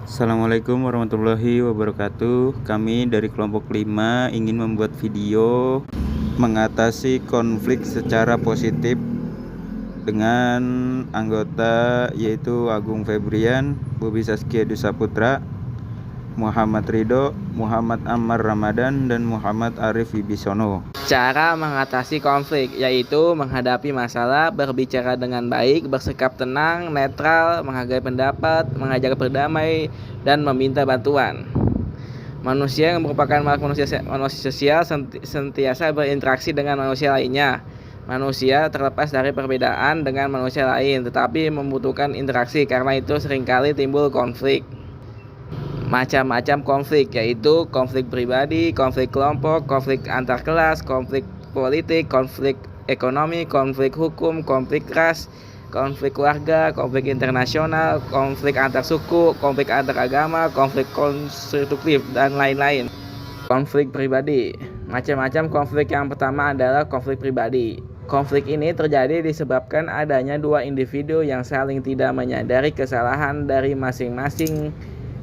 Assalamualaikum warahmatullahi wabarakatuh. Kami dari kelompok 5 ingin membuat video mengatasi konflik secara positif dengan anggota yaitu Agung Febrian, Bobi Saskia Dusaputra, Muhammad Ridho, Muhammad Ammar Ramadan, dan Muhammad Arif Wibisono. Cara mengatasi konflik yaitu menghadapi masalah, berbicara dengan baik, bersikap tenang, netral, menghargai pendapat, mengajak berdamai, dan meminta bantuan. Manusia yang merupakan makhluk manusia sosial sentiasa berinteraksi dengan manusia lainnya. Manusia terlepas dari perbedaan dengan manusia lain, tetapi membutuhkan interaksi, karena itu seringkali timbul konflik. Macam-macam konflik yaitu konflik pribadi, konflik kelompok, konflik antar kelas, konflik politik, konflik ekonomi, konflik hukum, konflik ras, konflik keluarga, konflik internasional, konflik antar suku, konflik antar agama, konflik konstruktif, dan lain-lain. Konflik pribadi. Macam-macam konflik. Yang pertama adalah konflik pribadi. Konflik ini terjadi disebabkan adanya dua individu yang saling tidak menyadari kesalahan dari masing-masing.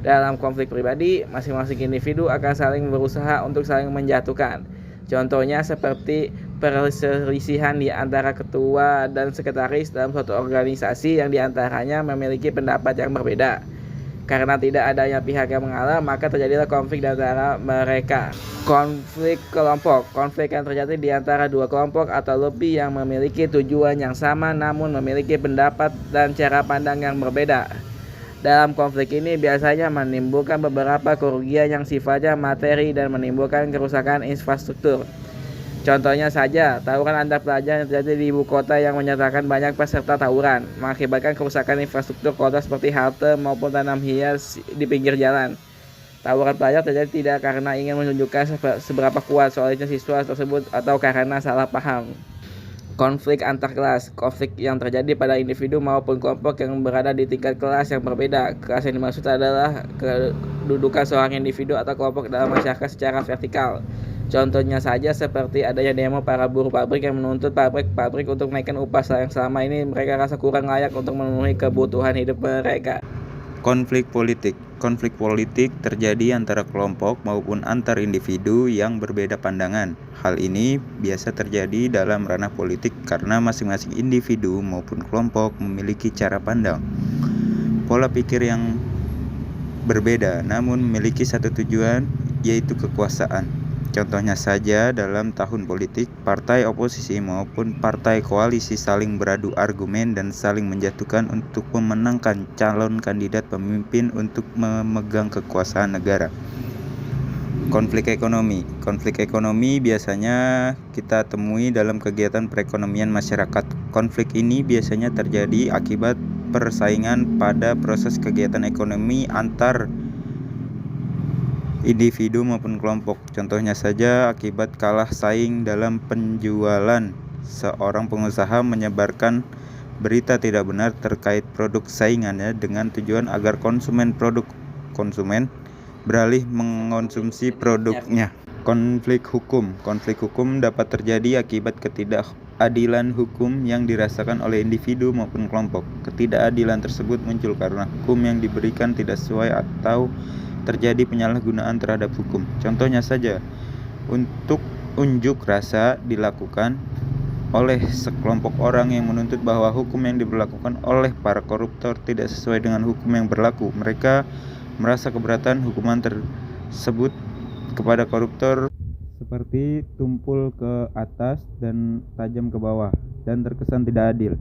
Dalam konflik pribadi, masing-masing individu akan saling berusaha untuk saling menjatuhkan. Contohnya seperti perselisihan di antara ketua dan sekretaris dalam suatu organisasi yang diantaranya memiliki pendapat yang berbeda. Karena tidak adanya pihak yang mengalah, maka terjadilah konflik di antara mereka. Konflik kelompok. Konflik yang terjadi di antara dua kelompok atau lebih yang memiliki tujuan yang sama namun memiliki pendapat dan cara pandang yang berbeda. Dalam konflik ini biasanya menimbulkan beberapa kerugian yang sifatnya materi dan menimbulkan kerusakan infrastruktur. Contohnya saja, tawuran antar pelajar yang terjadi di ibu kota yang menyertakan banyak peserta tawuran, mengakibatkan kerusakan infrastruktur kota seperti halte maupun tanam hias di pinggir jalan. Tawuran pelajar terjadi tidak karena ingin menunjukkan seberapa kuat solidnya siswa tersebut atau karena salah paham. Konflik antar kelas. Konflik yang terjadi pada individu maupun kelompok yang berada di tingkat kelas yang berbeda. Kelas yang dimaksud adalah kedudukan seorang individu atau kelompok dalam masyarakat secara vertikal. Contohnya saja seperti adanya demo para buruh pabrik yang menuntut pabrik untuk menaikkan upah yang selama ini mereka rasa kurang layak untuk memenuhi kebutuhan hidup mereka. Konflik politik. Konflik politik terjadi antara kelompok maupun antar individu yang berbeda pandangan. Hal ini biasa terjadi dalam ranah politik karena masing-masing individu maupun kelompok memiliki cara pandang, pola pikir yang berbeda namun memiliki satu tujuan, yaitu kekuasaan. Contohnya saja dalam tahun politik, partai oposisi maupun partai koalisi saling beradu argumen dan saling menjatuhkan untuk memenangkan calon kandidat pemimpin untuk memegang kekuasaan negara. Konflik ekonomi. Konflik ekonomi biasanya kita temui dalam kegiatan perekonomian masyarakat. Konflik ini biasanya terjadi akibat persaingan pada proses kegiatan ekonomi antar individu maupun kelompok. Contohnya saja akibat kalah saing dalam penjualan. Seorang pengusaha menyebarkan berita tidak benar terkait produk saingannya dengan tujuan agar konsumen beralih mengonsumsi produknya. Konflik hukum. Konflik hukum dapat terjadi akibat ketidakadilan hukum yang dirasakan oleh individu maupun kelompok. Ketidakadilan tersebut muncul karena hukum yang diberikan tidak sesuai atau terjadi penyalahgunaan terhadap hukum. Contohnya saja, untuk unjuk rasa dilakukan oleh sekelompok orang yang menuntut bahwa hukum yang diberlakukan oleh para koruptor tidak sesuai dengan hukum yang berlaku. Mereka merasa keberatan hukuman tersebut kepada koruptor seperti tumpul ke atas dan tajam ke bawah dan terkesan tidak adil.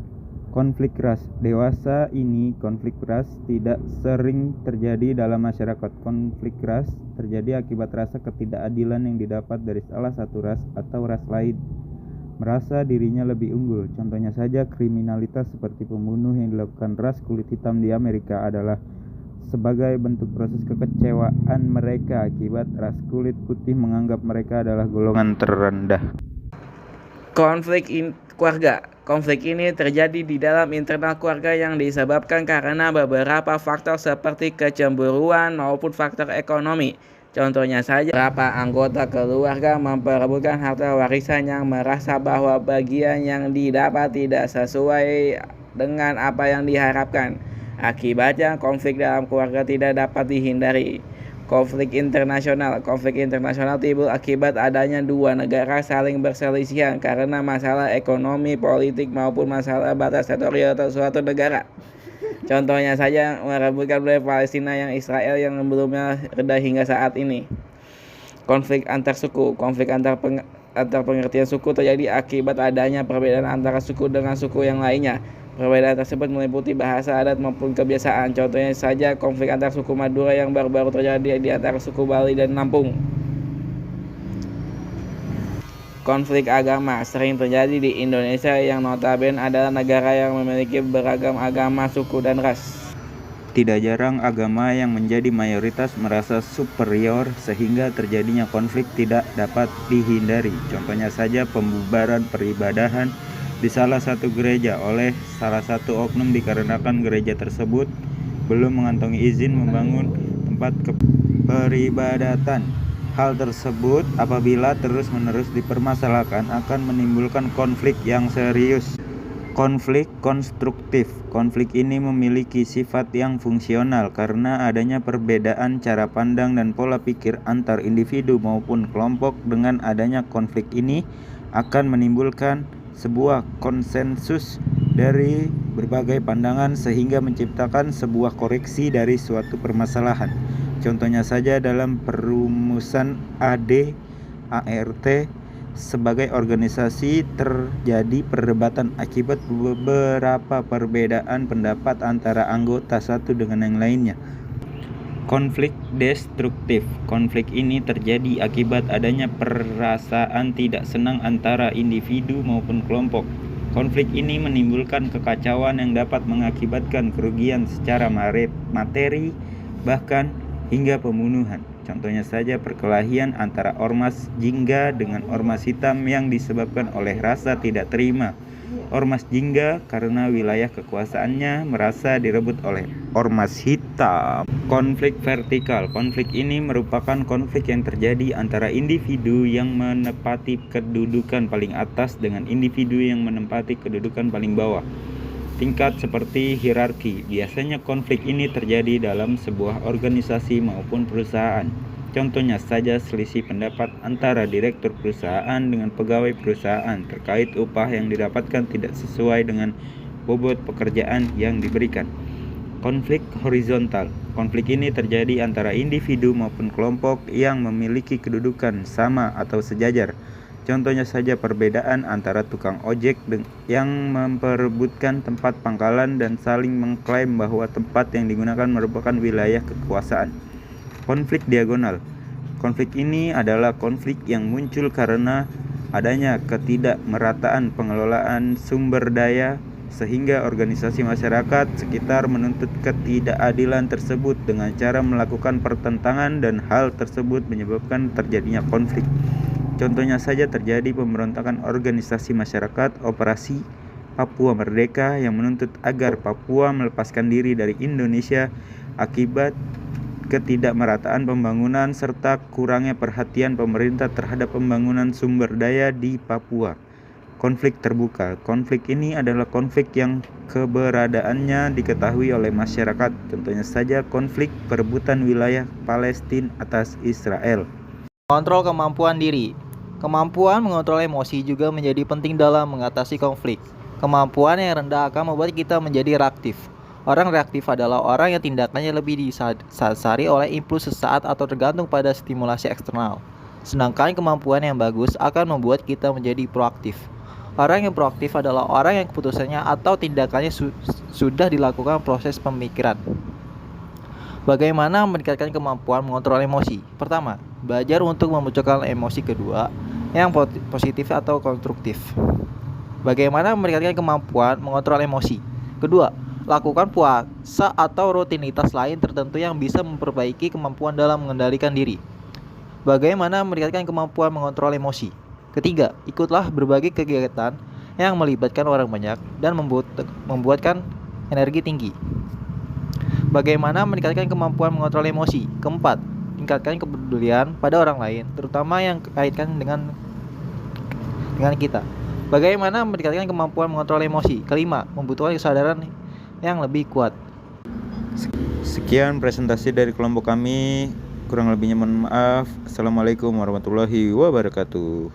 Konflik ras. Dewasa ini konflik ras tidak sering terjadi dalam masyarakat. Konflik ras terjadi akibat rasa ketidakadilan yang didapat dari salah satu ras atau ras lain merasa dirinya lebih unggul. Contohnya saja kriminalitas seperti pembunuh yang dilakukan ras kulit hitam di Amerika adalah sebagai bentuk proses kekecewaan mereka akibat ras kulit putih menganggap mereka adalah golongan terendah. Konflik keluarga. Konflik ini terjadi di dalam internal keluarga yang disebabkan karena beberapa faktor seperti kecemburuan maupun faktor ekonomi. Contohnya saja, beberapa anggota keluarga memperebutkan harta warisan yang merasa bahwa bagian yang didapat tidak sesuai dengan apa yang diharapkan. Akibatnya, konflik dalam keluarga tidak dapat dihindari. Konflik internasional timbul akibat adanya dua negara saling berselisihan karena masalah ekonomi, politik maupun masalah batas teritorial suatu negara. Contohnya saja merebutkan wilayah Palestina yang Israel yang belumnya reda hingga saat ini. Konflik antar suku, konflik antar pengertian suku terjadi akibat adanya perbedaan antara suku dengan suku yang lainnya. Perbedaan tersebut meliputi bahasa, adat maupun kebiasaan. Contohnya saja konflik antar suku Madura yang baru-baru terjadi di antara suku Bali dan Lampung. Konflik agama sering terjadi di Indonesia yang notabene adalah negara yang memiliki beragam agama, suku, dan ras. Tidak jarang agama yang menjadi mayoritas merasa superior sehingga terjadinya konflik tidak dapat dihindari. Contohnya saja pembubaran peribadahan di salah satu gereja oleh salah satu oknum dikarenakan gereja tersebut belum mengantongi izin membangun tempat peribadatan. Hal tersebut apabila terus-menerus dipermasalahkan akan menimbulkan konflik yang serius. Konflik konstruktif. Konflik ini memiliki sifat yang fungsional karena adanya perbedaan cara pandang dan pola pikir antar individu maupun kelompok. Dengan adanya konflik ini akan menimbulkan sebuah konsensus dari berbagai pandangan sehingga menciptakan sebuah koreksi dari suatu permasalahan. Contohnya saja dalam perumusan ART sebagai organisasi terjadi perdebatan akibat beberapa perbedaan pendapat antara anggota satu dengan yang lainnya. Konflik destruktif. Konflik ini terjadi akibat adanya perasaan tidak senang antara individu maupun kelompok. Konflik ini menimbulkan kekacauan yang dapat mengakibatkan kerugian secara materi, bahkan hingga pembunuhan. Contohnya saja perkelahian antara ormas jingga dengan ormas hitam yang disebabkan oleh rasa tidak terima. Ormas jingga karena wilayah kekuasaannya merasa direbut oleh ormas hitam. Konflik vertikal. Konflik ini merupakan konflik yang terjadi antara individu yang menempati kedudukan paling atas dengan individu yang menempati kedudukan paling bawah. Tingkat seperti hierarki. Biasanya konflik ini terjadi dalam sebuah organisasi maupun perusahaan. Contohnya saja selisih pendapat antara direktur perusahaan dengan pegawai perusahaan terkait upah yang didapatkan tidak sesuai dengan bobot pekerjaan yang diberikan. Konflik horizontal. Konflik ini terjadi antara individu maupun kelompok yang memiliki kedudukan sama atau sejajar. Contohnya saja perbedaan antara tukang ojek yang memperebutkan tempat pangkalan dan saling mengklaim bahwa tempat yang digunakan merupakan wilayah kekuasaan. Konflik diagonal. Konflik ini adalah konflik yang muncul karena adanya ketidakmerataan pengelolaan sumber daya sehingga organisasi masyarakat sekitar menuntut ketidakadilan tersebut dengan cara melakukan pertentangan dan hal tersebut menyebabkan terjadinya konflik. Contohnya saja terjadi pemberontakan organisasi masyarakat Operasi Papua Merdeka yang menuntut agar Papua melepaskan diri dari Indonesia akibat ketidakmerataan pembangunan serta kurangnya perhatian pemerintah terhadap pembangunan sumber daya di Papua. Konflik terbuka. Konflik ini adalah konflik yang keberadaannya diketahui oleh masyarakat. Contohnya saja konflik perebutan wilayah Palestina atas Israel. Kontrol kemampuan diri. Kemampuan mengontrol emosi juga menjadi penting dalam mengatasi konflik. Kemampuan yang rendah akan membuat kita menjadi reaktif. Orang reaktif adalah orang yang tindakannya lebih disasari oleh impuls sesaat atau tergantung pada stimulasi eksternal. Sedangkan kemampuan yang bagus akan membuat kita menjadi proaktif. Orang yang proaktif adalah orang yang keputusannya atau tindakannya sudah dilakukan proses pemikiran. Bagaimana meningkatkan kemampuan mengontrol emosi? Pertama, belajar untuk memunculkan emosi kedua yang positif atau konstruktif. Bagaimana meningkatkan kemampuan mengontrol emosi? Kedua, lakukan puasa atau rutinitas lain tertentu yang bisa memperbaiki kemampuan dalam mengendalikan diri. Bagaimana meningkatkan kemampuan mengontrol emosi? Ketiga, ikutlah berbagai kegiatan yang melibatkan orang banyak dan membuatkan energi tinggi. Bagaimana meningkatkan kemampuan mengontrol emosi? Keempat, tingkatkan kepedulian pada orang lain, terutama yang kaitkan dengan kita. Bagaimana meningkatkan kemampuan mengontrol emosi? Kelima, membutuhkan kesadaran yang lebih kuat. Sekian presentasi dari kelompok kami. Kurang lebihnya mohon maaf. Assalamualaikum warahmatullahi wabarakatuh.